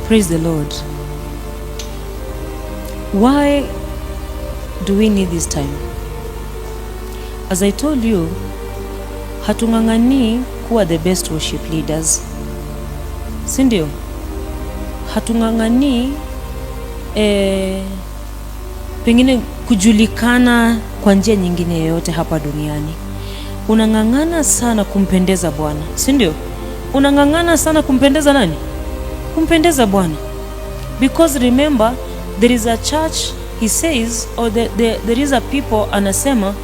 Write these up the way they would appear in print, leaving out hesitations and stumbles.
Praise the Lord. Why do we need this time? As I told you, hatungangani kuwa the best worship leaders. Sindio? Hatungangani pengine kujulikana kwa njia nyingine yoyote hapa duniani. Unangangana sana kumpendeza Bwana. Sindio? Unangangana sana kumpendeza nani? Kumpendeza Bwana. Because remember, there is a church, he says, or there is a people, anasema,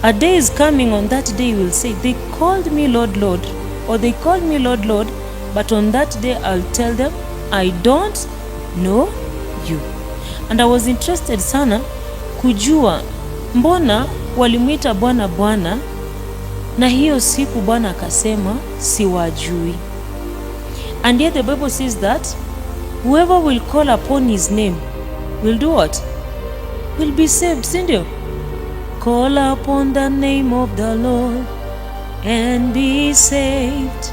a day is coming, on that day will say, they called me Lord, Lord, or they called me Lord, Lord, but on that day I'll tell them, I don't know you. And I was interested sana kujua mbona walimuita Bwana Bwana na hiyo siku Bwana akasema siwajui. And yet the Bible says that whoever will call upon his name will do what? Will be saved. Sindio? Call upon the name of the Lord and be saved.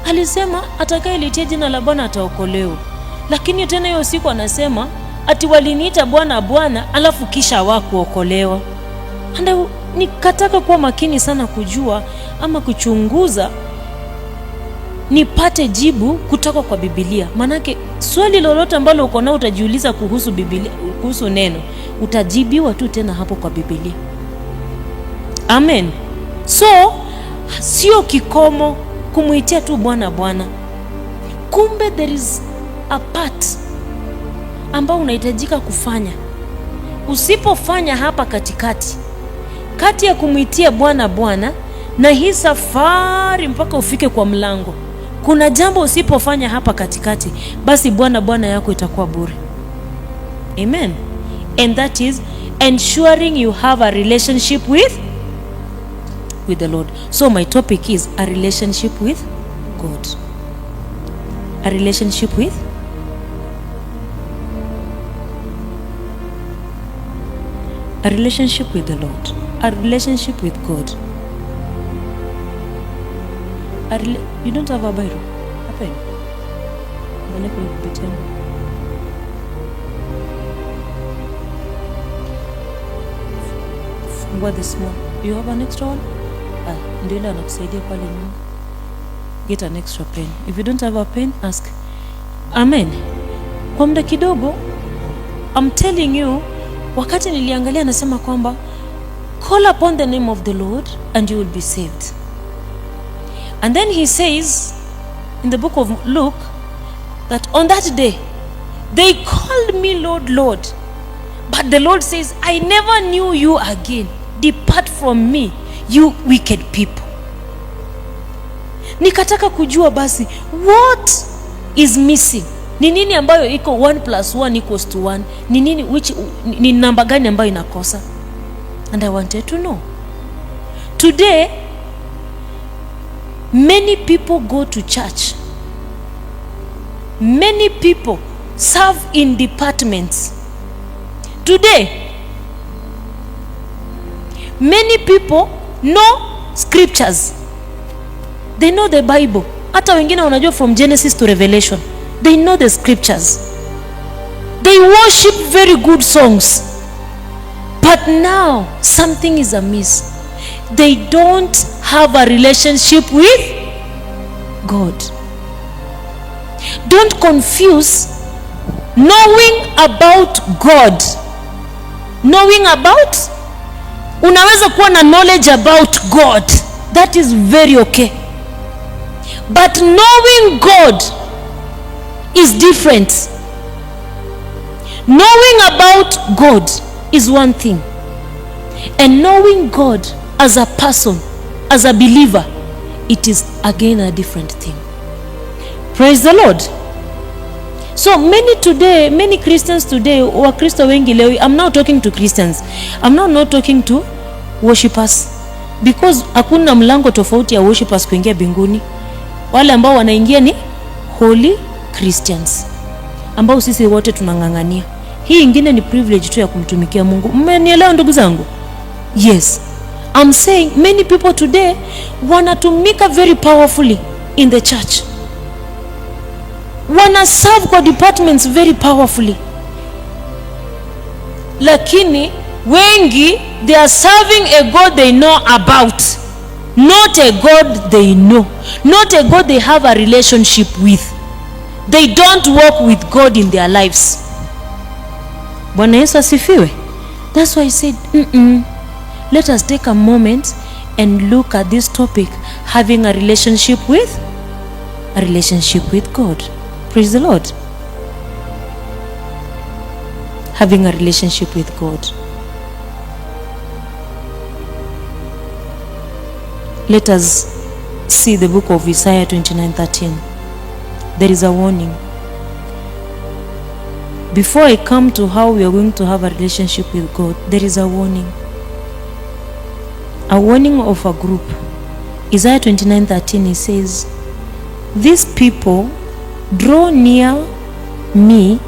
Alisema atakayelitia jina la Bwana ataokolewa. Lakini tena hiyo siku anasema ati waliniita Bwana Bwana alafu kisha hawakuokolewa. And nikataka kuwa makini sana kujua ama kuchunguza nipate jibu kutoka kwa Biblia. Manake swali lolote ambalo uko nao utajiuliza kuhusu Biblia, kuhusu neno, utajibiwa tu tena hapo kwa Biblia. Amen. So sio kikomo kumuitia tu Bwana Bwana. Kumbe there is a part ambao unahitajika kufanya. Usipofanya hapa katikati, kati ya kumuitia Bwana Bwana na hii safari mpaka ufike kwa mlango, kuna jambo usipofanya hapa katikati, basi Bwana Bwana yako itakuwa bure. Amen. And that is ensuring you have a relationship with the Lord. So my topic is a relationship with God. A relationship with the Lord. A relationship with God. You don't have a Bible? A pen? Fungua this one. You have an extra one? Ndio ile anakusaidia pale nyuma. Get an extra pen. If you don't have a pen, ask. Amen. Kwa muda kidogo, I'm telling you, wakati niliangalia nasema kwamba call upon the name of the Lord and you will be saved. And then he says in the book of Luke that on that day they called me Lord, Lord, but the Lord says, I never knew you again. Depart from me, you wicked people. Nikataka kujua basi what is missing. Ni nini ambayo iko 1 + 1 = 1? Ni nini, ni namba gani ambayo inakosa? And I wanted to know. Today many people go to church. Many people serve in departments. Today many people know scriptures. They know the Bible. Hata wengine wanajua from Genesis to Revelation. They know the scriptures. They worship very good songs. But now something is amiss. They don't have a relationship with God. Don't confuse knowing about God. Knowing about, unaweza kuwa na knowledge about God. That is very okay. But knowing God is different. Knowing about God is one thing. And knowing God as a person, as a believer, it is again a different thing. Praise the Lord. So many Christians today, or Kristo wengi leo, I'm now talking to Christians. I'm now not talking to worshipers, because hakuna mlango tofauti ya worshipers kuingia mbinguni. Wale ambao wanaingia ni holy Christians, ambao sisi wote tunangangania. Hii ingine ni privilege tu ya kumtumikia Mungu. Mmenielewa ndugu zangu? Yes. I'm saying many people today wanatumika very powerfully in the church. wana serve kwa departments very powerfully, lakini wengi they are serving a God they know about, not a God they know, not a God they have a relationship with. They don't walk with God in their lives. Bwana Yesu asifiwe. That's why I said let us take a moment and look at this topic, having a relationship with God. Praise the Lord. Having a relationship with God. Let us see the book of Isaiah 29:13. There is a warning. Before I come to how we are going to have a relationship with God, there is a warning. A warning of a group. Isaiah 29:13, it says, "These people draw near me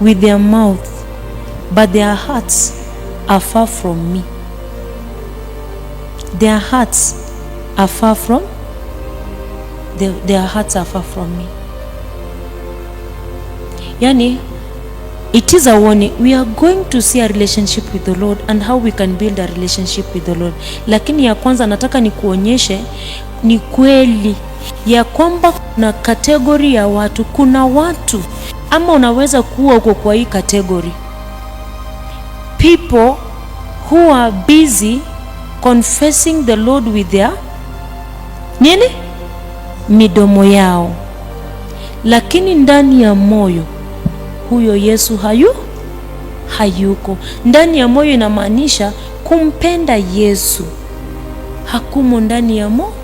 with their mouth, but their hearts are far from me." Their hearts are far from their hearts are far from me. Yani, it is a warning. We are going to see a relationship with the Lord and how we can build a relationship with the Lord. Lakini ya kwanza nataka nikuonyeshe ni kweli ya kwamba kuna kategori ya watu. Kuna watu, ama unaweza kuwa uko kwa hii kategori, people who are busy confessing the Lord with their midomo yao, lakini ndani ya moyo huyo Yesu hayuko. Ndani ya moyo inamaanisha kumpenda Yesu hakumo ndani ya moyo.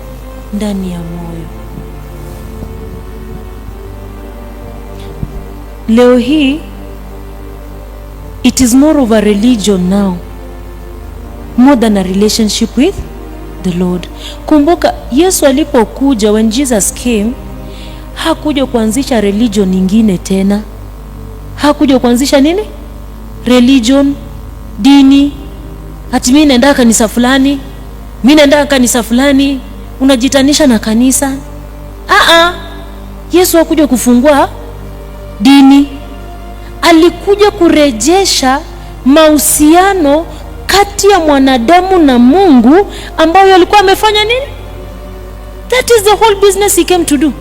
Leo hii it is more of a religion now, more than a relationship with the Lord. Kumbuka Yesu alipokuja, when Jesus came, hakuja kuanzisha religion nyingine tena. Hakuja kuanzisha religion, dini. Ati mimi naenda kanisa fulani, unajitanisha na kanisa. Yesu hakuja kufungua dini. Alikuja kurejesha mahusiano kati ya mwanadamu na Mungu ambayo alikuwa amefanya nini? That is the whole business he came to do.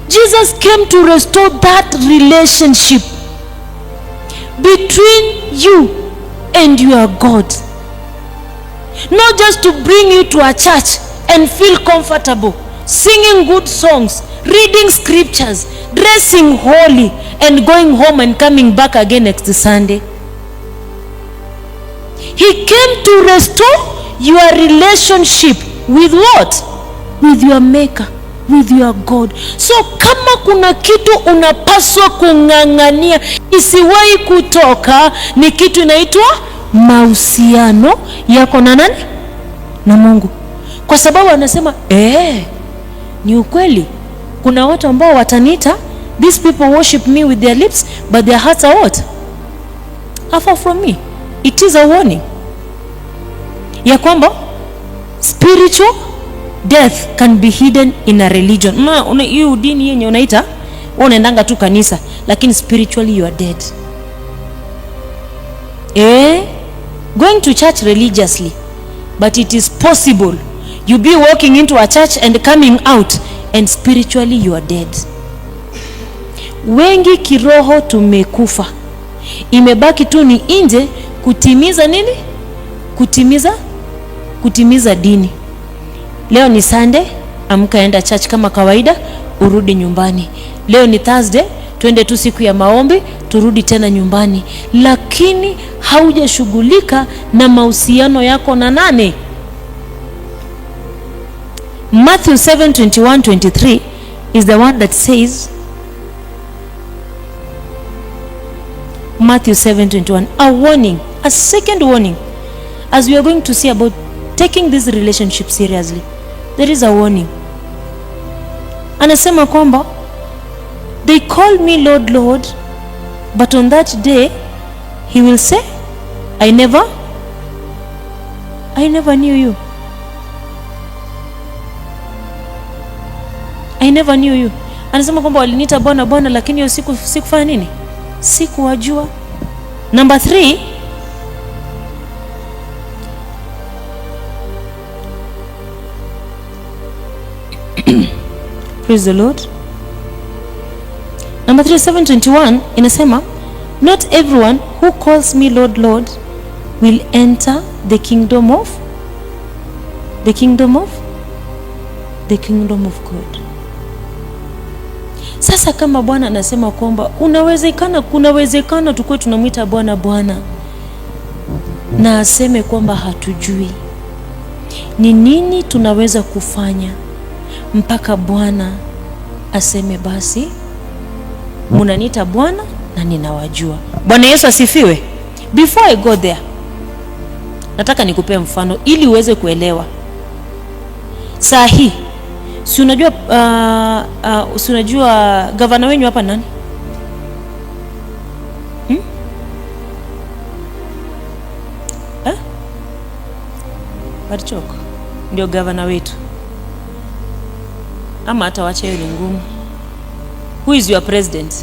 Jesus came to restore that relationship between you and your God. Not just to bring you to a church and feel comfortable, singing good songs, reading scriptures, dressing holy, and going home and coming back again next Sunday. He came to restore your relationship with what? With your Maker, with your God. So kama kuna kitu unapaswa kung'ang'ania isiwahi kutoka, ni kitu inaitwa mahusiano yako na nani? Na Mungu. Kwa sababu anasema ni ukweli, kuna watu ambao wataniita, these people worship me with their lips but their hearts are what? Are far from me. It is a warning ya kwamba spiritual death can be hidden in a religion. Hiyo dini yenye unaita, unaendanga tu kanisa, lakini spiritually you are dead. Going to church religiously, but it is possible you be walking into a church and coming out and spiritually you are dead. Wengi kiroho tumekufa, imebaki tu ni nje kutimiza nini? Kutimiza dini. Leo ni Sunday, amka enda church kama kawaida, urudi nyumbani. Leo ni Thursday, twende tu siku ya maombi, turudi tena nyumbani. Lakini haujashughulika na mahusiano yako na nani? Matthew 7:21-23 is the one that says, Matthew 7:21, a warning, a second warning, as we are going to see about taking this relationship seriously. There is a warning. Anasema kwamba they call me Lord, Lord, but on that day he will say, I never knew you. I never knew you. Anasema kwamba waliniita Bwana Bwana, lakini hiyo sikufanya nini? Sikuwajua. Number 3, praise the Lord. Number 3, 7:21 inasema, not everyone who calls me Lord, Lord will enter the kingdom of God. Sasa kama Bwana anasema kwamba kuna uwezekano tukue tunamwita Bwana Bwana na aseme kwamba hatujui, ni nini tunaweza kufanya mpaka Bwana aseme basi munaniita Bwana na ninawajua? Bwana Yesu asifiwe. Before I go there, nataka nikupe mfano ili uweze kuelewa. Saa hii si unajua gavana wenyu hapa nani? Barichoko ndio gavana wetu, ama hata wacha hiyo ni ngumu. Who is your president?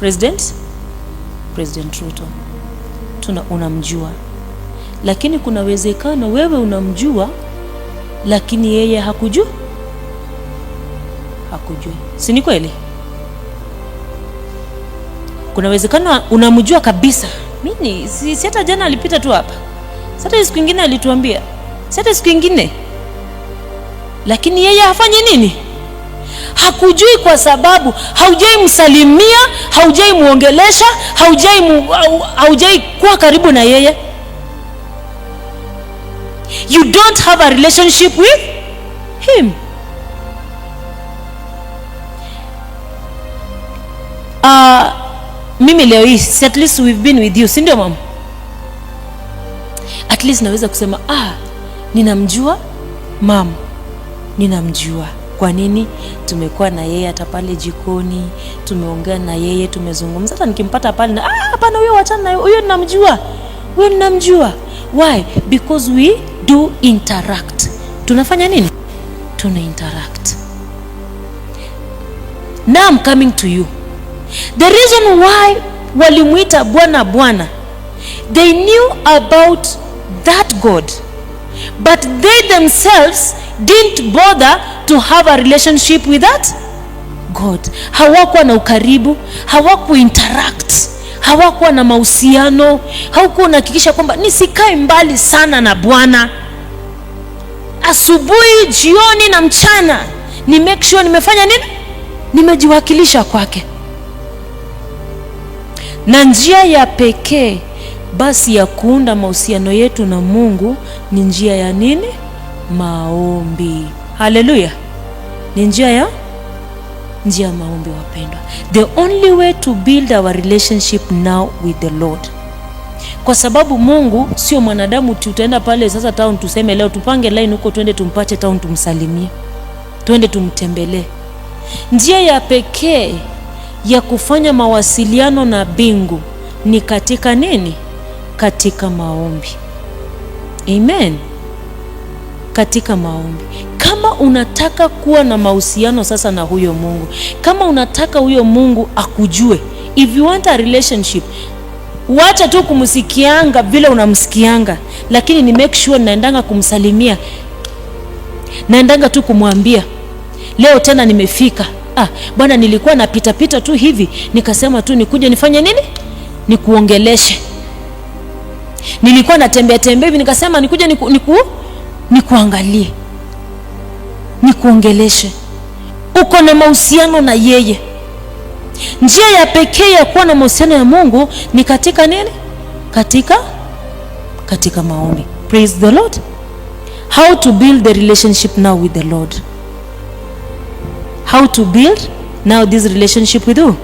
President Ruto. Unamjua, lakini kuna uwezekano wewe unamjua lakini yeye hakujui. Si ni kweli? Kuna uwezekano unamjua kabisa. Mimi si hata jana alipita tu hapa, sasa siku nyingine alituambia, sasa siku nyingine, lakini yeye hafanyi nini? Hakujui, kwa sababu haujai msalimia, haujai muongelesha, haujai kuwa karibu na yeye. You don't have a relationship with him. Mimi leo hii, at least we've been with you, si ndio mama? At least naweza kusema ninamjua mama, ninamjua. Kwa nini? Tumekuwa na yeye hata pale jikoni, tumeongea na yeye, tumezungumza. Hata nikimpata pale hapana, huyo wachana na huyo, ninamjua. Why? Because we do interact. Tunafanya nini? Tuna interact. Now I'm coming to you. The reason why walimuita Bwana Bwana, they knew about that God, but they themselves didn't bother to have a relationship with that God. Hawakuwa na ukaribu, hawaku interact, hawakuwa na mahusiano, hawakuwa unahakikisha kwamba nisikae mbali sana na Bwana. Asubuhi, jioni na mchana ni make sure nimefanya nini? Nimejiwakilisha kwake. Na njia ya pekee basi ya kuunda mahusiano yetu na Mungu ni njia ya nini? Maombi. Haleluya. Ni njia ya maombi, wapendwa. The only way to build our relationship now with the Lord. Kwa sababu Mungu sio mwanadamu tutaenda pale sasa town tuseme leo tupange line huko twende tumpache town tumsalimie, twende tumtembelee. Njia ya pekee ya kufanya mawasiliano na mbingu ni katika nini? Katika maombi. Amen. Katika maombi. Kama unataka kuwa na mahusiano sasa na huyo Mungu, kama unataka huyo Mungu akujue, if you want a relationship, wacha tu kumsikianga vile unamsikianga, lakini ni make sure naendanga kumsalimia, naendanga tu kumwambia leo tena nimefika. Bwana, nilikuwa napita tu hivi nikasema tu nikuje nifanye nini? Nikuongeleshe. Nilikuwa natembea hivi nikasema nikuje nikuangalie, nikuongeleshe. Uko na mahusiano na yeye. Njia ya pekee ya kuwa na mahusiano ya Mungu ni katika nini? Katika maombi. Praise the Lord. How to build the relationship now with the Lord? How to build now this relationship with who?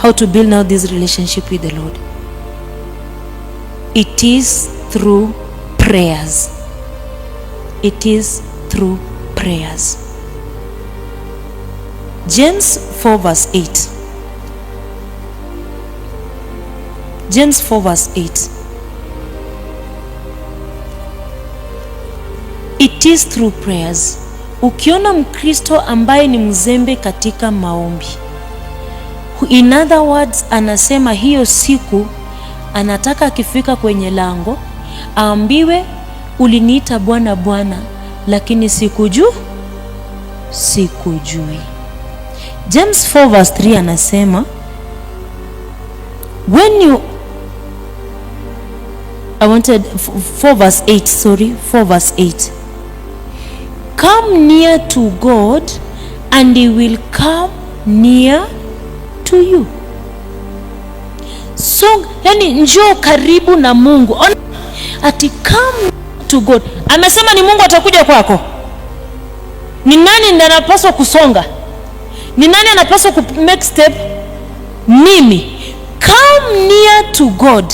How to build now this relationship with the Lord? It is through prayers. It is through prayers. James 4 verse 8. James 4 verse 8. It is through prayers Ukiona Mkristo ambaye ni mzembe katika maombi, in other words, anasema hiyo siku anataka akifika kwenye lango aambiwe uliniita Bwana Bwana, lakini sikujui. James 4 verse 3 anasema when you 4 verse 8, come near to God and he will come near to you. So yani njoo karibu na Mungu. Ati come to God. Amesema ni Mungu atakuja kwako. Ni nani ndiye anapaswa kusonga? Ni nani anapaswa ku make step? Mimi. Come near to God.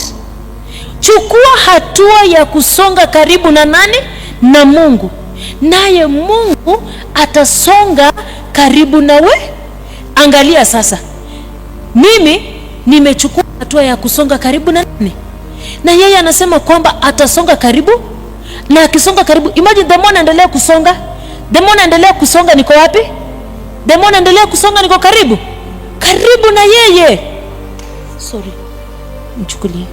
Chukua hatua ya kusonga karibu na nani? Na Mungu. Naye Mungu atasonga karibu nawe. Angalia sasa. Mimi nimechukua hatua ya kusonga karibu na nani? Na yeye anasema kwamba atasonga karibu. Na akisonga karibu, imagine the more anaendelea kusonga, niko wapi? The more anaendelea kusonga niko karibu na yeye. Mchukulie.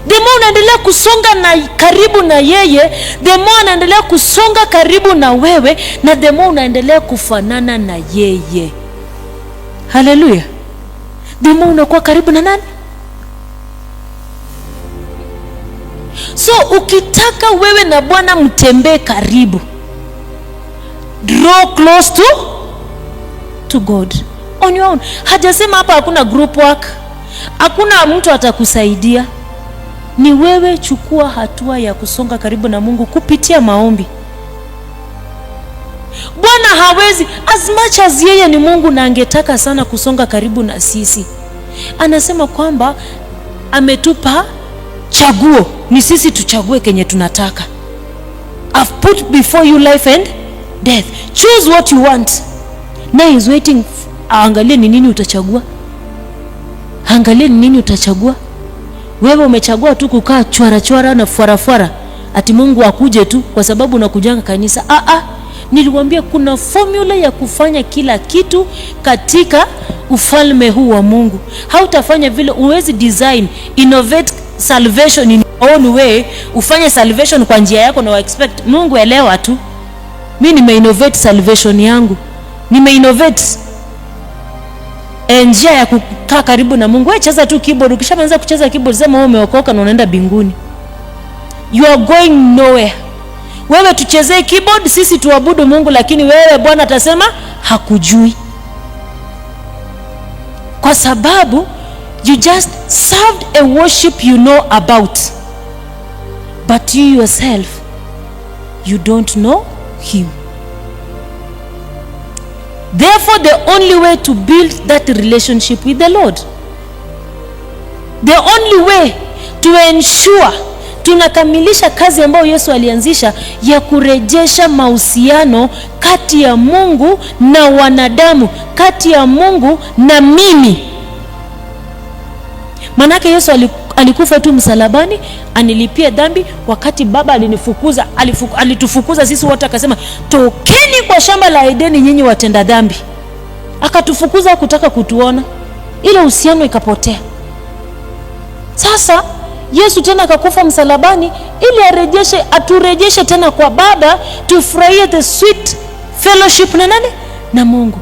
The more unaendelea kusonga na karibu na yeye, the more anaendelea kusonga karibu na wewe, na the more unaendelea kufanana na yeye. Haleluya. The more unakuwa karibu na nani? So ukitaka wewe na Bwana mtembee karibu, draw close to God on your own. Hajasema hapa hakuna group work, hakuna mtu atakusaidia. Ni wewe chukua hatua ya kusonga karibu na Mungu kupitia maombi. Bwana hawezi, as much as yeye ni Mungu na angetaka sana kusonga karibu na sisi, anasema kwamba ametupa chaguo, ni sisi tuchague kenye tunataka. I've put before you life and death, choose what you want. Now he's waiting. Angalia ni nini utachagua. Wewe umechagua tu kukaa chwara na fuara ati Mungu akuje tu kwa sababu unakujanga kanisa. Niliwaambia kuna formula ya kufanya kila kitu katika ufalme huu wa Mungu. Hautafanya vile, uwezi design, innovate salvation in your own way, ufanye salvation kwa njia yako na expect Mungu elewa tu. Mimi nimeinnovate salvation yangu. Nimeinnovate njia ya kukaa karibu na Mungu. Wewe cheza tu keyboard, ukishaanza kucheza keyboard sema wewe umeokoka na unaenda mbinguni. You are going nowhere. Wewe tuchezee keyboard, sisi tuabudu Mungu, lakini wewe Bwana atasema hakujui. Kwa sababu you just served a worship you know about, but you yourself, you don't know him. Therefore, the only way to build that relationship with the Lord, the only way to ensure tunakamilisha kazi ambayo Yesu alianzisha ya kurejesha mahusiano kati ya Mungu na wanadamu, kati ya Mungu na mimi. Manake Yesu alikufa tu msalabani anilipie dhambi. Wakati Baba alinifukuza, alitufukuza sisi wote, akasema tokeni kwa shamba la Edeni nyinyi watenda dhambi. Akatufukuza kutaka kutuona, ile uhusiano ikapotea. Sasa Yesu tena akakufa msalabani ili aturejeshe tena kwa Baba, tufurahie the sweet fellowship na nani? Na Mungu.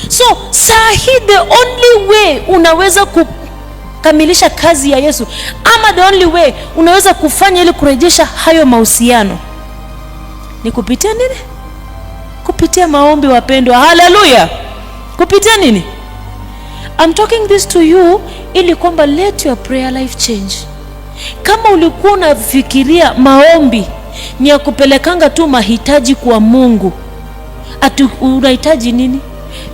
So sahi the only way unaweza kukamilisha kazi ya Yesu, ama the only way unaweza kufanya ili kurejesha hayo mahusiano, ni kupitia nini? Kupitia maombi, wapendwa. Haleluya. Kupitia nini? I'm talking this to you ili kwamba let your prayer life change. Kama ulikuwa unafikiria maombi ni ya kupelekanga tu mahitaji kwa Mungu, unahitaji nini?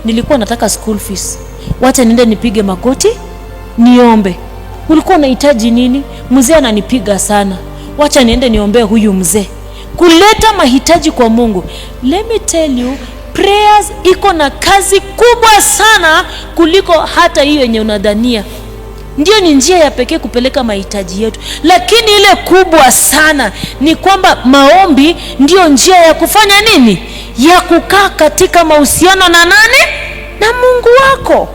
Nilikuwa nataka school fees, wacha niende nipige magoti niombe. Ulikuwa unahitaji nini? Mzee ananipiga sana, wacha niende niombe huyu mzee. Kuleta mahitaji kwa Mungu. Let me tell you, prayers iko na kazi kubwa sana kuliko hata hiyo yenye unadhania. Ndio ni njia ya pekee kupeleka mahitaji yetu, lakini ile kubwa sana ni kwamba maombi ndio njia ya kufanya nini? ya kukaa katika mahusiano na nani? Na Mungu wako.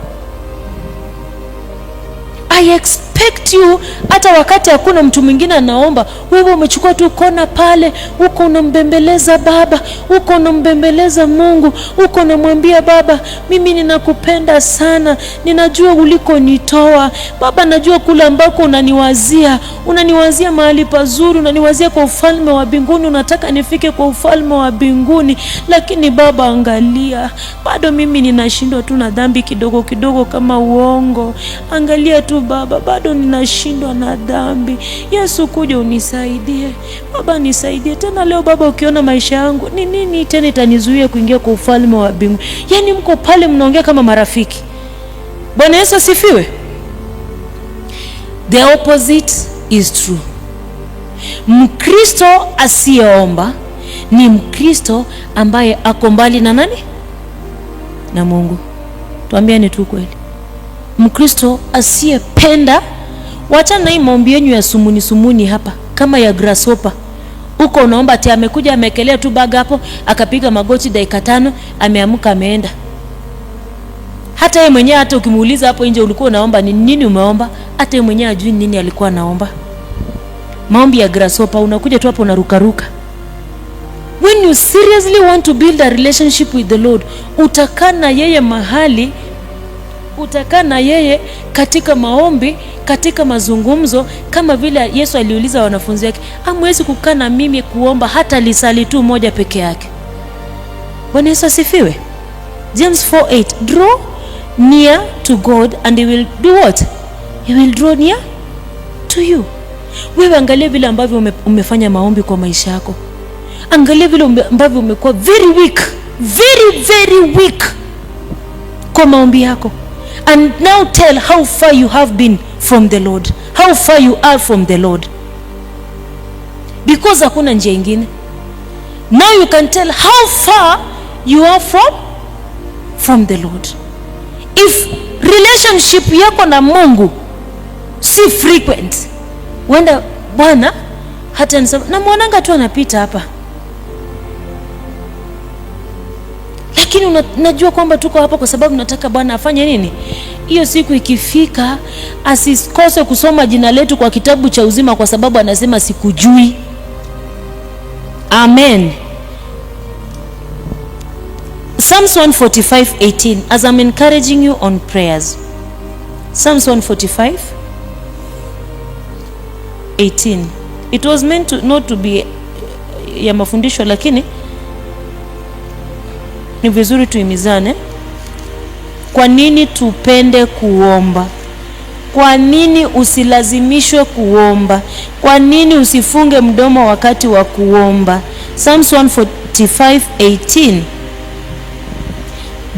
I expect you, hata wakati hakuna mtu mwingine anaomba, wewe umechukua tu kona pale, uko unambembeleza Baba, uko unambembeleza Mungu, uko unamwambia Baba, mimi ninakupenda sana, ninajua ulikonitoa Baba, najua kule ambako unaniwazia mahali pazuri, unaniwazia kwa ufalme wa mbinguni, unataka nifike kwa ufalme wa mbinguni, lakini Baba angalia, bado mimi ninashindwa tu na dhambi kidogo kidogo kama uongo. Angalia tu Baba, bado ninashindwa na dhambi. Yesu, kuja unisaidie Baba, nisaidie tena leo Baba. Ukiona maisha yangu ni nini tena itanizuia kuingia kwa ufalme wa mbinguni? Yaani mko pale mnaongea kama marafiki. Bwana Yesu asifiwe. The opposite is true. Mkristo asiyeomba ni Mkristo ambaye ako mbali na nani? Na Mungu. Tuambiane tu kweli. Mkristo asiyependa, wacha na hii maombi yenu ya sumuni hapa kama ya grasshopper. Uko unaomba ati amekuja amekelea tu baga hapo, akapiga magoti dakika 5, ameamuka ameenda. Hata yeye mwenyewe, hata ukimuuliza hapo nje ulikuwa unaomba nini umeomba, hata yeye mwenyewe ajui nini alikuwa anaomba. Maombi ya grasshopper, unakuja tu hapo unarukaruka. When you seriously want to build a relationship with the Lord, utakaa na yeye mahali, utakaa na yeye katika maombi, katika mazungumzo, kama vile Yesu aliuliza wanafunzi wake, hamwezi kukaa na mimi kuomba hata lisali tu moja peke yake? Bwana Yesu asifiwe. James 4:8, draw near to God and he will do what? He will draw near to you. Wewe angalia vile ambavyo umefanya maombi kwa maisha yako. Angalia vile ambavyo umekuwa very weak kwa maombi yako. And now tell how far you have been from the Lord. How far you are from the Lord. Because hakuna njia ingine. Now you can tell how far you are from the Lord. If relationship yako na Mungu si frequent, wenda Bwana hata na mwananga tu anapita hapa, lakini najua kwamba tuko hapa kwa sababu nataka Bwana afanye nini? Hiyo siku ikifika, asikose kusoma jina letu kwa kitabu cha uzima kwa sababu anasema sikujui. Amen. Psalms 145:18, as I'm encouraging you on prayers. Psalms 145:18. It was meant to not to be ya mafundisho, lakini ni vizuri tuimizane. Kwa nini tupende kuomba? Kwa nini usilazimishwe kuomba? Kwa nini usifunge mdomo wakati wa kuomba? Psalms 145:18.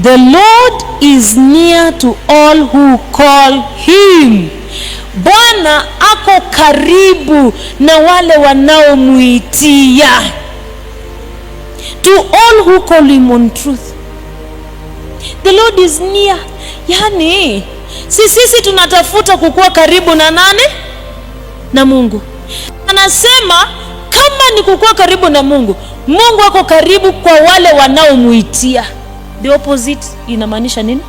The Lord is near to all who call him. Bwana ako karibu na wale wanaomuitia. To all who call him on truth. The Lord is near. Yani, sisi tunatafuta kukuwa karibu na nani? Na Mungu. Anasema kama ni kukuwa karibu na Mungu, Mungu ako karibu kwa wale wanaomuitia. The opposite inamaanisha nini?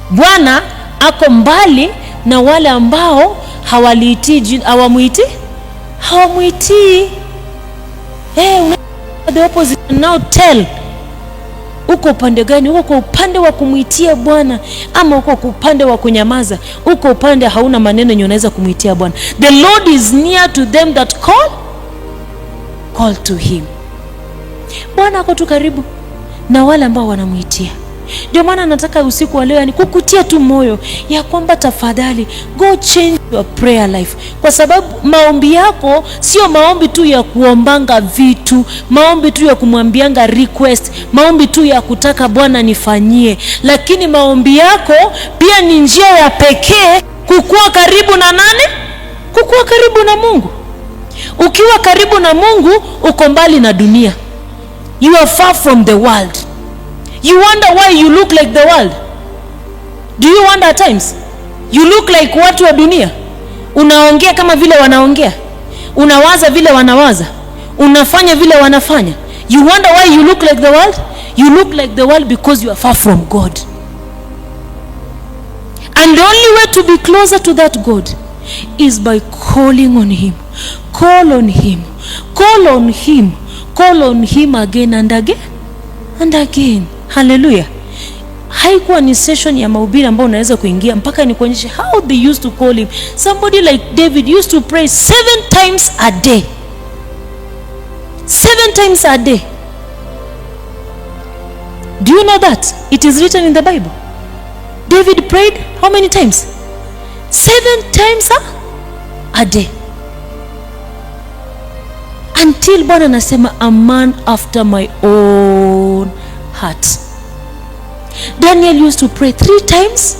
Bwana ako mbali na wale ambao hawamuitii. The opposite. Now tell, uko upande gani? Uko upande wa kumuitia Bwana ama uko upande wa kunyamaza? Uko upande hauna maneno yenye unaweza kumuitia Bwana. The Lord is near to them that call to him. Bwana ako tu karibu na wale ambao wanamuitia. Ndio maana nataka usiku wa leo yani kukutia tu moyo ya kwamba tafadhali go change your prayer life, kwa sababu maombi yako sio maombi tu ya kuombanga vitu, maombi tu ya kumwambianga request, maombi tu ya kutaka Bwana nifanyie, lakini maombi yako pia ni njia ya pekee kukua karibu na nani? Kukua karibu na Mungu. Ukiwa karibu na Mungu uko mbali na dunia. You are far from the world. You wonder why you look like the world. Do you wonder at times? You look like watu wa dunia. Unaongea kama vile wanaongea, unawaza vile wanawaza, unafanya vile wanafanya. You wonder why you look like the world? You look like the world because you are far from God. And the only way to be closer to that God is by calling on him. Call on him. Call on him. Call on him again and again and again. Hallelujah. Haikuwa ni session ya mahubiri ambayo unaweza kuingia mpaka nikuonyeshe how they used to call him. Somebody like David used to pray 7 times a day. 7 times a day. Do you know that? It is written in the Bible. David prayed how many times? 7 times a day. Until Bwana anasema a man after my own heart. Daniel used to pray 3 times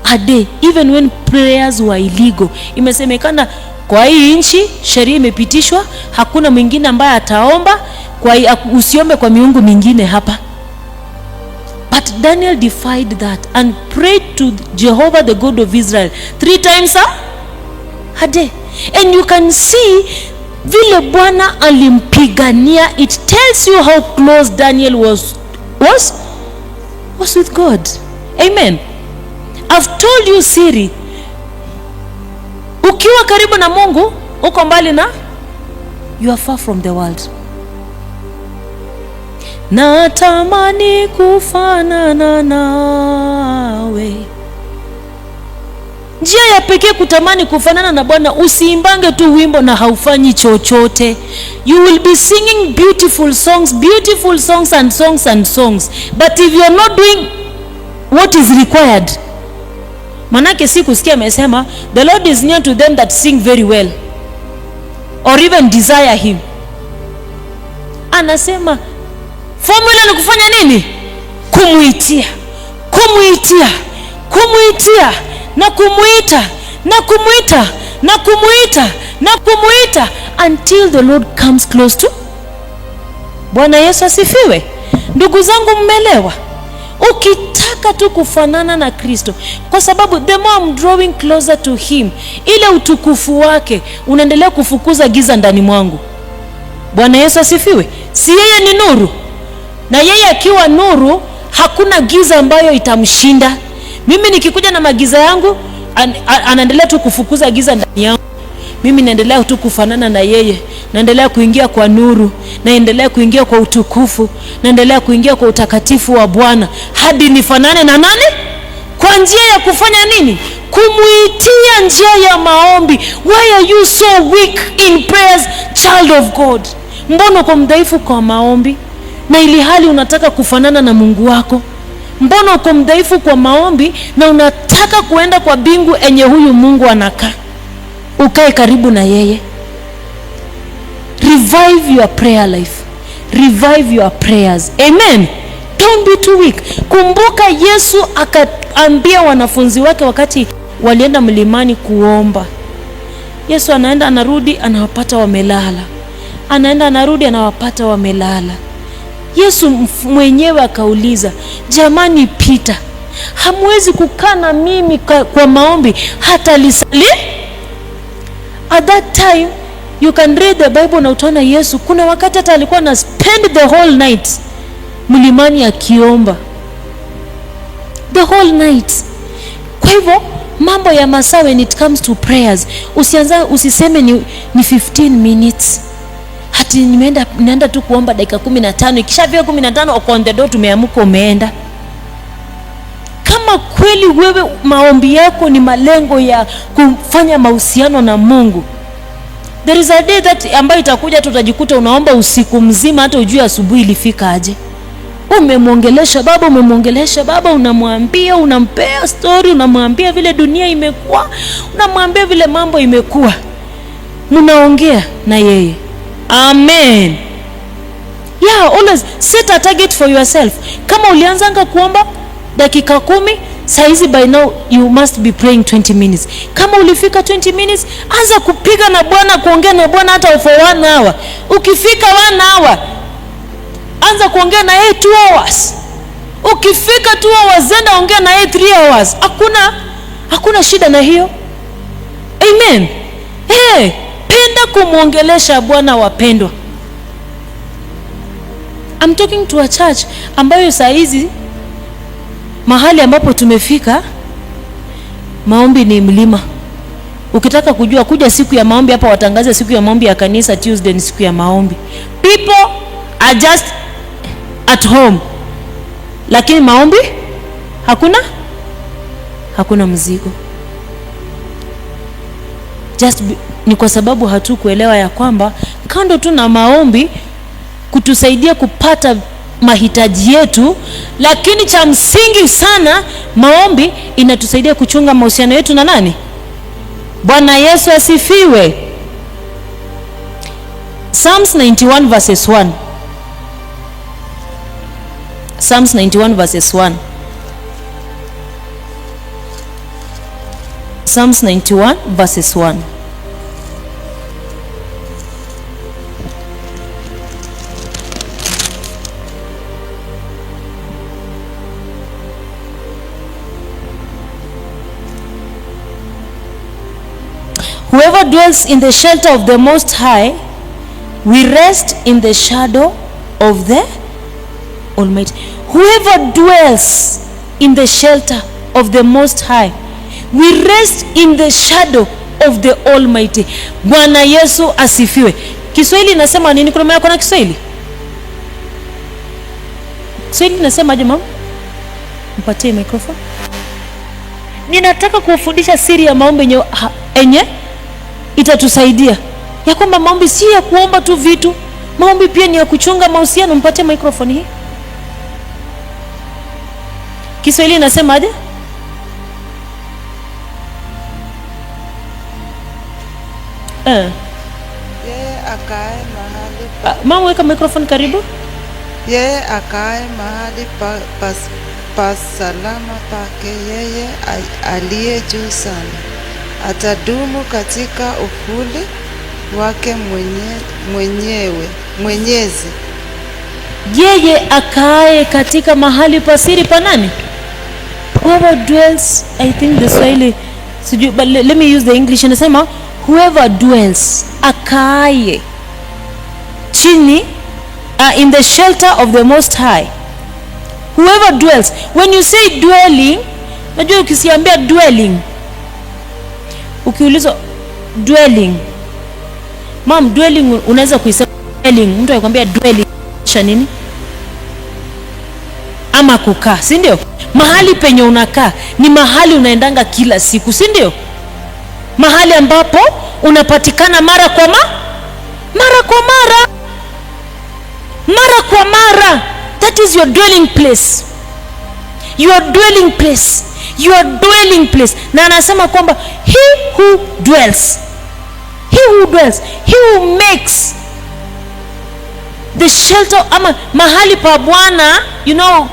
a day, even when prayers were illegal. Imesemekana kwa hii nchi sheria imepitishwa, hakuna mwingine ambaye ataomba, kwa usiombe kwa miungu mingine hapa. But Daniel defied that and prayed to Jehovah, the God of Israel, 3 times a day. And you can see vile Bwana alimpigania. It tells you how close Daniel was with God. Amen. I've told you siri. Ukiwa karibu na Mungu, uko mbali na, you are far from the world. Natamani kufanana nawe. Njia ya pekee kutamani kufanana na Bwana, usiimbange tu wimbo na haufanyi chochote. You will be singing beautiful songs and songs. But if you are not doing what is required, manake si kusikia amesema the Lord is near to them that sing very well or even desire him. Anasema formula ni kufanya nini? Kumuitia na kumuita until the Lord comes close to. Bwana Yesu asifiwe. Ndugu zangu, mmelewa? Ukitaka tu kufanana na Kristo, kwa sababu the more I'm drawing closer to him, ile utukufu wake unaendelea kufukuza giza ndani mwangu. Bwana Yesu asifiwe. Si yeye ni nuru, na yeye akiwa nuru hakuna giza ambayo itamshinda. Mimi nikikuja na magiza yangu, anaendelea tu kufukuza giza ndani yangu. Mimi naendelea tu kufanana na yeye, naendelea kuingia kwa nuru, naendelea kuingia kwa utukufu, naendelea kuingia kwa utakatifu wa Bwana hadi nifanane na nani? Kwa njia ya kufanya nini? Kumuitia, njia ya maombi. Why are you so weak in prayers, child of God? Mbona uko mdhaifu kwa maombi na ili hali unataka kufanana na Mungu wako? Mbona uko mdhaifu kwa maombi na unataka kuenda kwa bingu enye huyu Mungu anakaa? Ukae karibu na yeye. Revive your prayer life. Revive your prayers. Amen. Don't be too weak. Kumbuka Yesu akaambia wanafunzi wake wakati walienda mlimani kuomba. Yesu anaenda anarudi anawapata wamelala. Anaenda anarudi anawapata wamelala. Yesu mwenyewe akauliza, jamani Peter, hamwezi kukaa na mimi kwa maombi hata lisali? At that time you can read the Bible na utaona Yesu kuna wakati hata alikuwa na spend the whole night mlimani akiomba. The whole night. Kwa hivyo mambo ya masaa when it comes to prayers, usiseme ni 15 minutes. Hati ninaenda tu kuomba dakika 15, ikishafika 15 uko on the door, tumeamuka umeenda. Kama kweli wewe maombi yako ni malengo ya kufanya mahusiano na Mungu, there is a day that ambayo itakuja tutajikuta unaomba usiku mzima hata ujue asubuhi ilifika aje. Umemwongelesha baba, unamwambia, unampea story, unamwambia vile dunia imekuwa, unamwambia vile mambo imekuwa, mnaongea na yeye. Amen. Yeah, always set a target for yourself. Kama ulianzanga kuomba dakika 10, saizi by now you must be praying 20 minutes. Kama ulifika 20 minutes, anza kupiga na Bwana, kuongea na Bwana hata for 1 hour. Ukifika 1 hour, anza kuongea na yeye 2 hours. Ukifika 2 hours, zenda ongea na yeye 3 hours. Hakuna shida na hiyo. Amen. Penda kumuongelesha Bwana, wapendwa. I'm talking to a church ambayo saa hizi mahali ambapo tumefika, maombi ni mlima. Ukitaka kujua, kuja siku ya maombi hapa, watangaze siku ya maombi ya kanisa, Tuesday ni siku ya maombi. People are just at home, lakini maombi hakuna mzigo. Ni kwa sababu hatukuelewa ya kwamba kando tu na maombi kutusaidia kupata mahitaji yetu, lakini cha msingi sana, maombi inatusaidia kuchunga mahusiano yetu na nani? Bwana Yesu asifiwe. Psalms 91 verses 1. Psalms 91 verses 1. Psalms 91 verses 1. Whoever dwells in the shelter of the Most High will rest in the shadow of the Almighty. Whoever dwells in the shelter of the Most High will rest in the shadow of the Almighty. Bwana Yesu asifiwe. Kiswahili nasema nini? Kuna maya kuna Kiswahili? Kiswahili nasema aje mama? Mpatie microphone. Ninataka kuwafundisha siri ya maombi enye itatusaidia ya kwamba maombi si ya kuomba tu vitu, maombi pia ni ya kuchunga mahusiano. Mpatie microphone hii. Kiswahili inasema aje? Yeye akae mahali mama, weka microphone karibu. Yeye akae mahali pa salama pake yeye aliye juu sana, atadumu katika ufuli wake mwenyezi. Yeye akae katika mahali pasiri pa nani? Whoever dwells, I think the Swahili, but let me use the English. Inasema whoever dwells, akae chini, in the shelter of the Most High. Whoever dwells. When you say dwelling, najua ukisiambia dwelling, ukiulizwa dwelling, mom, dwelling unaweza kuisema dwelling, mtu anakuambia dwelling cha nini? Ama kukaa, si ndio? Mahali penye unakaa ni mahali unaendanga kila siku, si ndio? Mahali ambapo unapatikana mara kwa mara. That is your dwelling place. Your dwelling place. Your dwelling place. Na anasema kwamba he who dwells, he who makes the shelter, ama mahali pa Bwana,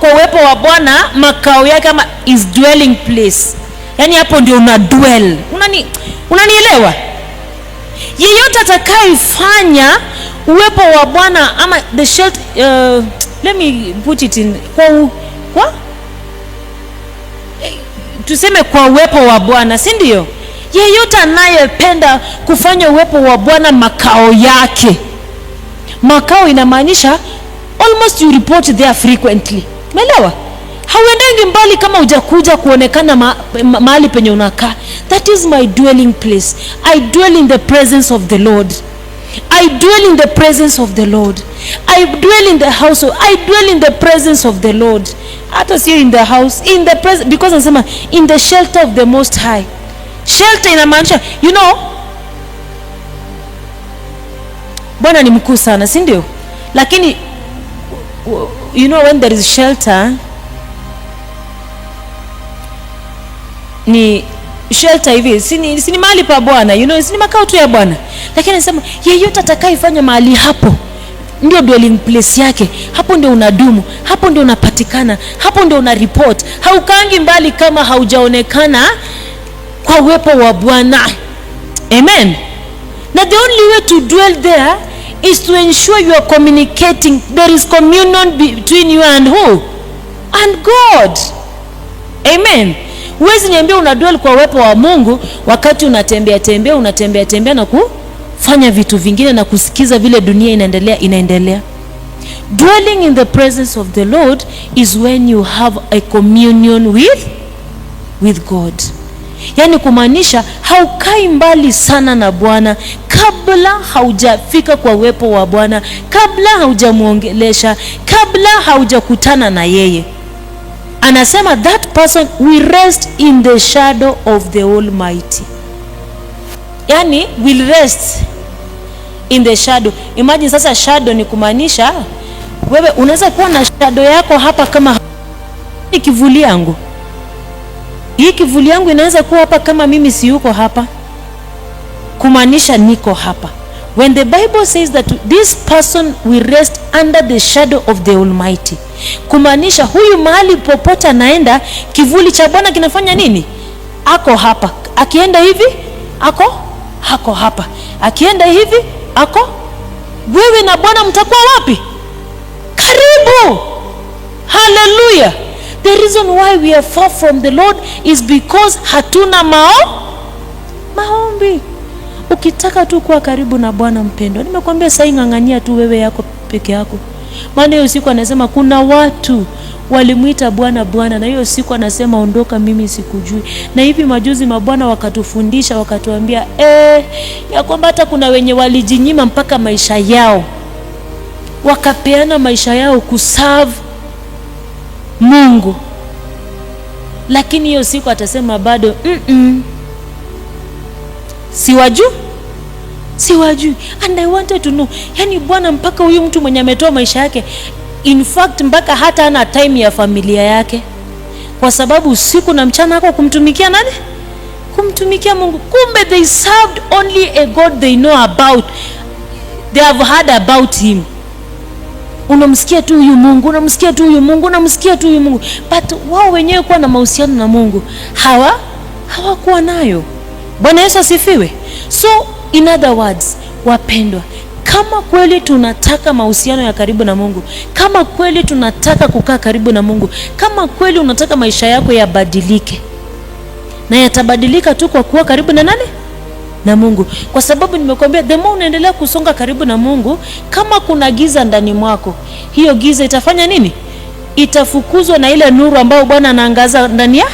kwa uwepo wa Bwana makao yake, ama is dwelling place. Yani hapo ndio una dwell. Unanielewa? Yeyote atakayefanya uwepo wa Bwana ama the shelter, let me put it in kwa tuseme kwa uwepo wa Bwana, si ndio? Yeyote anayependa kufanya uwepo wa Bwana makao yake. Makao inamaanisha almost you report there frequently. Umeelewa? Hauendangi mbali kama hujakuja kuonekana mahali penye unakaa. That is my dwelling place. I dwell in the presence of the Lord. I dwell in the presence of the Lord. I dwell in the house. I dwell in the presence of the Lord. Hata sio in the house, in the presence, because nasema in the shelter of the Most High. Shelter inamaanisha, Bwana ni mkuu sana, si ndio? Lakini when there is shelter, ni shelter hivi, si ni mahali pa Bwana, si ni makao tu ya Bwana. Lakini anasema yeyote atakayefanya mahali hapo ndio dwelling place yake. Hapo ndio unadumu, hapo ndio unapatikana, hapo ndio una report. Haukaangi mbali kama haujaonekana kwa uwepo wa Bwana. Amen. Na the only way to dwell there is to ensure you are communicating. There is communion between you and who? And God. Amen. Huwezi niambia una dwell kwa uwepo wa Mungu wakati unatembea na kufanya vitu vingine na kusikiza vile dunia inaendelea. Dwelling in the presence of the Lord is when you have a communion with God. Yani kumaanisha haukai mbali sana na Bwana kabla haujafika kwa uwepo wa Bwana, kabla haujamuongelesha, kabla haujakutana na yeye. Anasema that person will rest in the shadow of the Almighty. Yani will rest in the shadow. Imagine sasa shadow ni kumaanisha wewe unaweza kuwa na shadow yako hapa, kama ni kivuli yangu. Hii kivuli yangu inaweza kuwa hapa kama mimi si yuko hapa, kumaanisha niko hapa. When the Bible says that this person will rest under the shadow of the Almighty, kumaanisha huyu mahali popote anaenda, kivuli cha Bwana kinafanya nini? Ako hapa. Akienda hivi hako hapa. Akienda hivi wewe na Bwana mtakuwa wapi? Karibu. Hallelujah. The reason why we are far from the Lord is because hatuna maombi. Ukitaka tu kuwa karibu na Bwana mpendwa, nimekwambia sasa ng'ang'ania tu wewe yako peke yako. Maana hiyo siku anasema kuna watu walimuita Bwana, na hiyo siku anasema ondoka, mimi sikujui. Na hivi majuzi mabwana wakatufundisha, wakatuambia ya kwamba hata kuna wenye walijinyima mpaka maisha yao, wakapeana maisha yao kuserve Mungu. Lakini hiyo siku atasema bado siwajui. And I wanted to know, yani Bwana mpaka huyu mtu mwenye ametoa maisha yake, in fact mpaka hata ana time ya familia yake, kwa sababu usiku na mchana hako kumtumikia nani? Kumtumikia Mungu. Kumbe they served only a God they know about, they have heard about him. Unamsikia tu huyu Mungu, unamsikia tu huyu Mungu, unamsikia tu huyu Mungu, but wao wenyewe kuwa na mahusiano na Mungu hawakuwa nayo. Bwana Yesu asifiwe. So in other words, wapendwa, kama kweli tunataka mahusiano ya karibu na Mungu, kama kweli tunataka kukaa karibu na Mungu, kama kweli unataka maisha yako yabadilike, na yatabadilika tu kwa kuwa karibu na nani? Na Mungu. Kwa sababu nimekwambia the more unaendelea kusonga karibu na Mungu, kama kuna giza ndani mwako, hiyo giza itafanya nini? Itafukuzwa na ile nuru ambayo Bwana anaangaza ndani ya.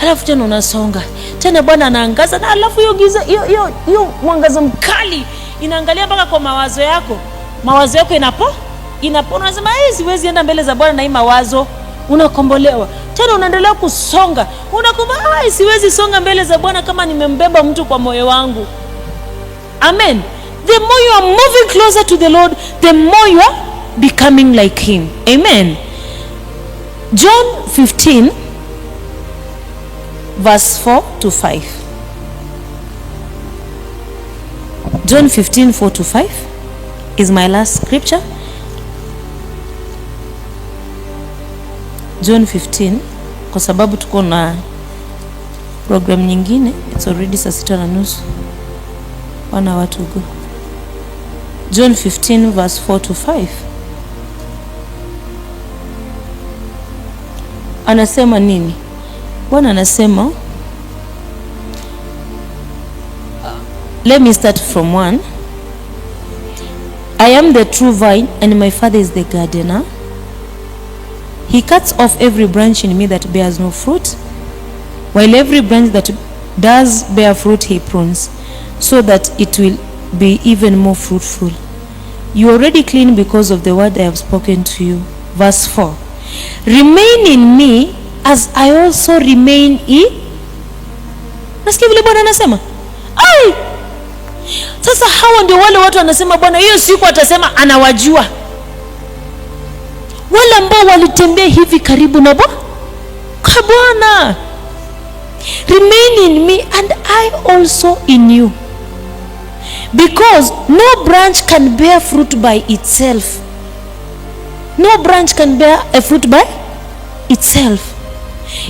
Alafu tena unasonga. Tena Bwana anaangaza, na alafu hiyo giza, hiyo mwangaza mkali inaangalia mpaka kwa mawazo yako. Mawazo yako inapona, unasema siwezi enda mbele za Bwana na hii mawazo. Unakombolewa. Tena unaendelea kusonga. Unakumbuka siwezi songa mbele za Bwana kama nimembeba mtu kwa moyo wangu. Amen. The more you are moving closer to the Lord, the more you are becoming like him. Amen. John 15 verse 4 to 5. John 15, 4 to 5 is my last scripture. John 15, kwa sababu tuko na program nyingine. It's already saa 6:30. 1 hour to go. John 15 verse 4 to 5. Anasema nini? Bwana anasema, let me start from 1. I am the true vine and my Father is the gardener. He cuts off every branch in me that bears no fruit, while every branch that does bear fruit he prunes, so that it will be even more fruitful. You are already clean because of the word I have spoken to you. Verse 4. Remain in me as I also remain in. Nasikia vile Bwana anasema? Sasa hawa ndio wale watu wanasema Bwana hiyo siku atasema anawajua. Wale ambao walitembea hivi karibu na Bwana. Remain in me and I also in you. Because no branch can bear fruit by itself. No branch can bear a fruit by itself.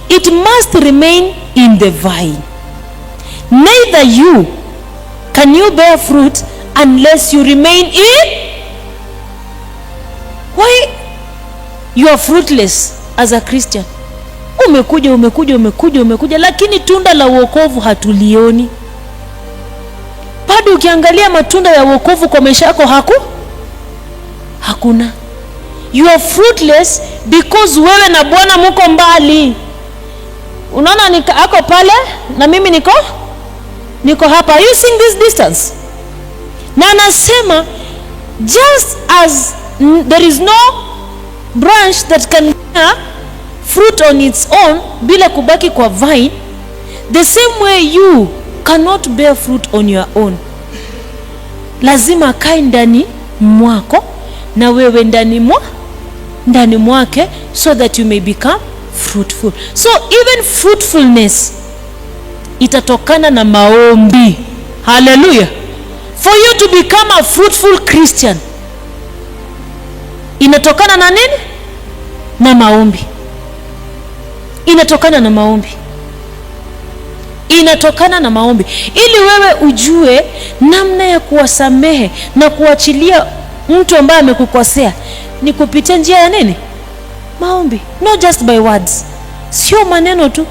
It must remain in the vine. Neither you can you bear fruit unless you remain in. Why you are fruitless as a Christian? Umekuja lakini tunda la wokovu hatulioni. Bado ukiangalia matunda ya wokovu kwa maisha yako hakuna. you are fruitless because wewe na Bwana mko mbali. Unaona ako pale na mimi niko hapa. Are you seeing this distance? Na anasema just as there is no branch that can bear fruit on its own bila kubaki kwa vine, the same way you cannot bear fruit on your own. Lazima akae ndani mwako na wewe ndani mwake, so that you may become fruitful. So even fruitfulness itatokana na maombi. Hallelujah. For you to become a fruitful Christian, inatokana na nini? Na maombi. Inatokana na maombi. Ili wewe ujue namna ya kuwasamehe na kuachilia mtu ambaye amekukosea, ni kupitia njia ya nini? Maombi. Not just by words. Sio maneno tu,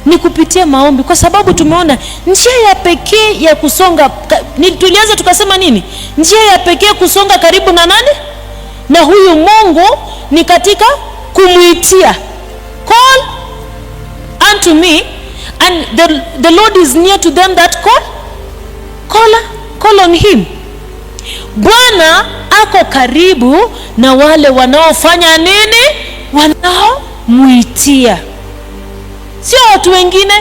ni kupitia maombi. Kwa sababu tumeona njia ya pekee ya kusonga, tulianza tukasema nini? Njia ya pekee kusonga karibu na nani? Na huyu Mungu ni katika kumuitia. Call unto me and the Lord is near to them that call on him. Bwana ako karibu na wale wanaofanya nini? Wanaomuitia, sio watu wengine.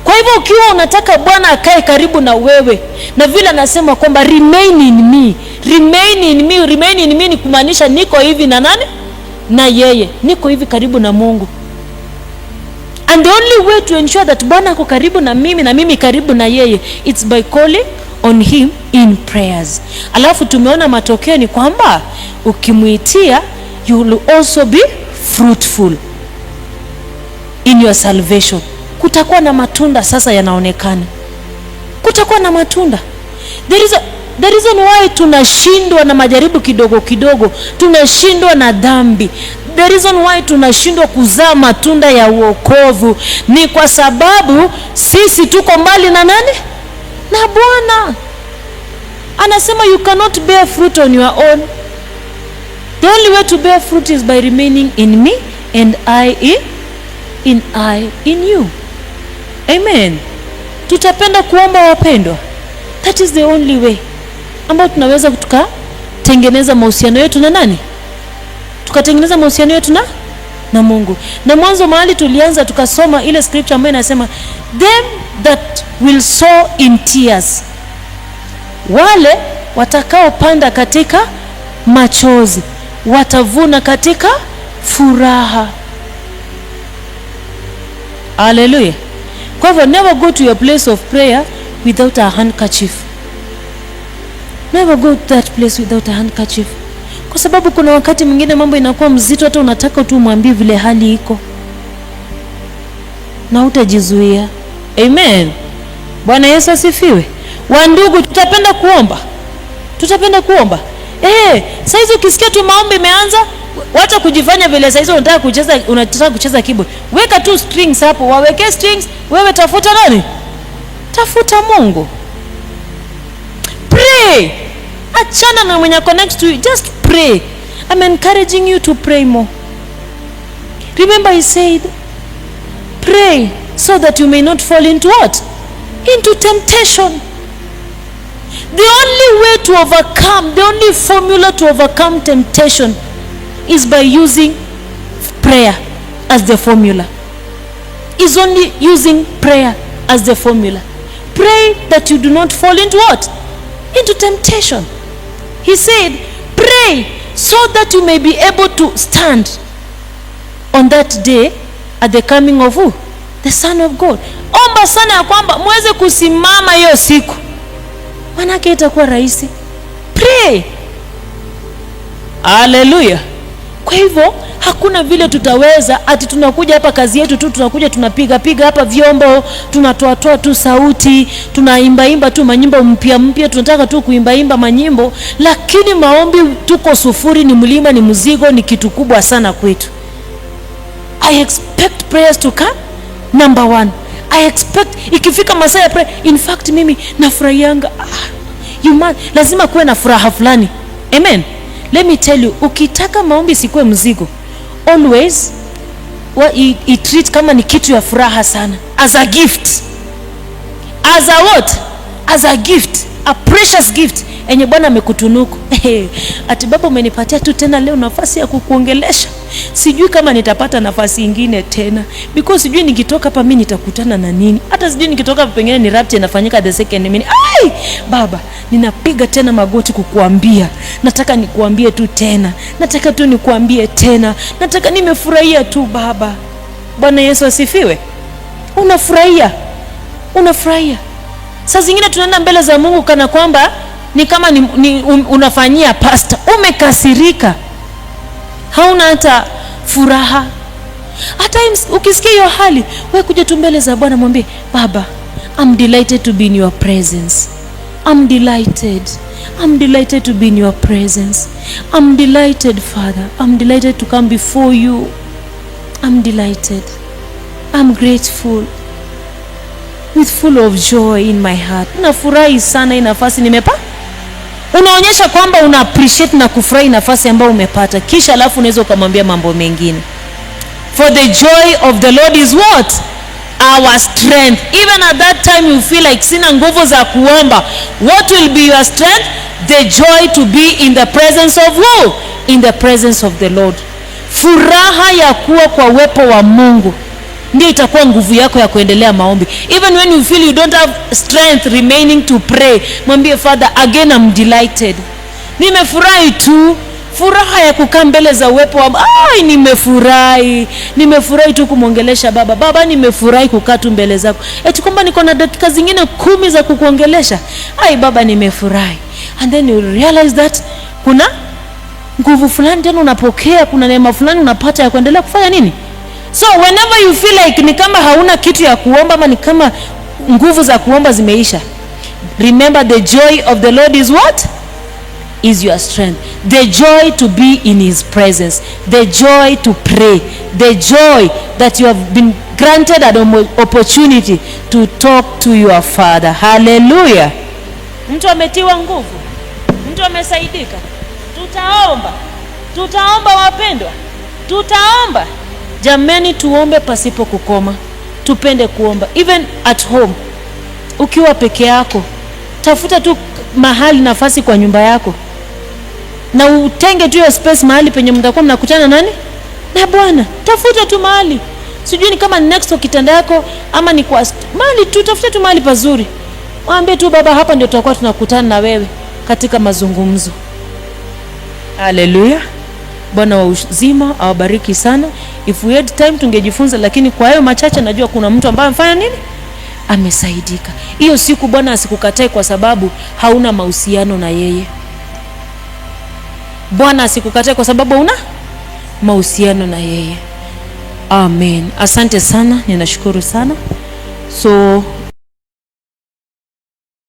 Kwa hivyo ukiwa unataka Bwana akae karibu na wewe, na vile anasema kwamba remain in me, remain in me, remain in me, ni kumaanisha niko hivi na nani? Na yeye. Niko hivi karibu na Mungu. And the only way to ensure that Bwana ako karibu na mimi karibu na yeye, it's by calling on him in prayers. Alafu tumeona matokeo ni kwamba ukimuitia, you will also be fruitful in your salvation. Kutakuwa na matunda sasa yanaonekana. Kutakuwa na matunda. The reason why tunashindwa na majaribu kidogo, tunashindwa na dhambi, the reason why tunashindwa kuzaa matunda ya wokovu, ni kwa sababu sisi tuko mbali na nani? Na Bwana. Anasema you cannot bear fruit on your own. The only way to bear fruit is by remaining in me and I in you. Amen. Tutapenda kuomba wapendwa. That is the only way ambao tunaweza tukatengeneza mahusiano yetu na nani? Tukatengeneza mahusiano yetu na Mungu. Na mwanzo mahali tulianza tukasoma ile scripture ambayo inasema them that will sow in tears, wale watakaopanda katika machozi watavuna katika furaha. Hallelujah. Kwa hivyo never go to your place of prayer without a handkerchief. Never go to that place without a handkerchief. Kwa sababu kuna wakati mwingine mambo inakuwa mzito, hata unataka tu umwambie vile hali iko na utajizuia. Amen. Bwana Yesu asifiwe. Wandugu, tutapenda kuomba. Saizi ukisikia tu maombi imeanza, wacha kujifanya vile saizi unataka kucheza keyboard. Weka tu strings hapo, waweke strings, wewe tafuta nani? Tafuta Mungu. Pray. Achana na mwenye connect to you, just pray. I'm encouraging you to pray more. Remember he said, pray so that you may not fall into what? Into temptation. The only way to overcome, the only formula to overcome temptation is by using prayer as the formula. Is only using prayer as the formula. Pray that you do not fall into what? Into temptation. He said, pray so that you may be able to stand on that day at the coming of who? The Son of God. Omba sana ya kwamba muweze kusimama hiyo siku. Manake itakuwa rahisi. Pray. Hallelujah. Kwa hivyo hakuna vile tutaweza ati tunakuja hapa kazi yetu tu, tunakuja tunapiga hapa vyombo, tunatoa tu sauti, tunaimba tu manyimbo mpya, tunataka tu kuimba manyimbo, lakini maombi tuko sufuri, ni mlima, ni mzigo, ni kitu kubwa sana kwetu. I expect prayers to come number 1. I expect ikifika masaa ya prayer, in fact mimi nafurahianga, lazima kuwe na furaha fulani. Amen. let me tell you, ukitaka maombi sikuwe mzigo, always treat kama ni kitu ya furaha sana, as a gift, as a what, as a gift, a precious gift enye Bwana amekutunuku. Ati baba, umenipatia tu tena leo nafasi ya kukuongelesha, sijui kama nitapata nafasi nyingine tena, because sijui nikitoka hapa mimi nitakutana na nini, hata sijui nikitoka hapa pengine ni rapture inafanyika the second minute. Ai baba, ninapiga tena magoti kukuambia, nataka nikuambie tu tena, nataka tu nikuambie tena, nataka, nimefurahia tu baba. Bwana Yesu asifiwe. Unafurahia. Saa zingine tunaenda mbele za Mungu kana kwamba ni kama unafanyia pastor, umekasirika, hauna hata furaha. Hata ukisikia hiyo hali, wewe kuja tu mbele za Bwana, mwambie Baba, I'm delighted to be in your presence. I'm delighted to be in your presence. I'm delighted, Father. I'm delighted to come before you. I'm delighted. I'm grateful. With full of joy in my heart. Nafurahi sana hii nafasi nimepata. Unaonyesha kwamba una appreciate na kufurahi nafasi ambayo umepata. Kisha alafu unaweza kumwambia mambo mengine. For the joy of the Lord is what? Our strength. Even at that time you feel like sina nguvu za kuomba. What will be your strength? The joy to be in the presence of who? In the presence of the Lord. Furaha ya kuwa kwa uwepo wa Mungu ndio itakuwa nguvu yako ya kuendelea maombi. Even when you feel you don't have strength remaining to pray, mwambie Father, again I'm delighted. Nimefurahi tu, furaha ya kukaa mbele za uwepo wa nimefurahi tu kumwongelesha baba. Baba, nimefurahi kukaa tu mbele zako. Eti kwamba niko na dakika zingine 10 za kukuongelesha. Baba, nimefurahi. And then you realize that kuna nguvu fulani tena unapokea, kuna neema fulani unapata ya kuendelea kufanya nini? So whenever you feel like ni kama hauna kitu ya kuomba ama ni kama nguvu za kuomba zimeisha, remember the joy of the Lord is what? Is your strength. The joy to be in his presence, the joy to pray, the joy that you have been granted an opportunity to talk to your Father. Hallelujah. Mtu ametiwa nguvu, mtu amesaidika. Tutaomba wapendwa, tutaomba. Jamani, tuombe pasipo kukoma. Tupende kuomba. Even at home, ukiwa peke yako, tafuta tu mahali, nafasi kwa nyumba yako, na utenge tu hiyo space mahali penye mtakuwa mnakutana nani? Na Bwana. Tafuta tu mahali, sijui ni kama next to kitanda yako ama ni kwa mahali tu, tafuta tu mahali pazuri. Mwambie tu Baba, hapa ndio tutakuwa tunakutana na wewe katika mazungumzo. Hallelujah. Bwana wa uzima awabariki sana. If we had time tungejifunza, lakini kwa hayo machache najua kuna mtu ambaye amefanya nini? Amesaidika. Hiyo siku Bwana asikukatae kwa sababu hauna mahusiano na yeye. Bwana asikukatae kwa sababu una mahusiano na yeye. Amen. Asante sana, ninashukuru sana. So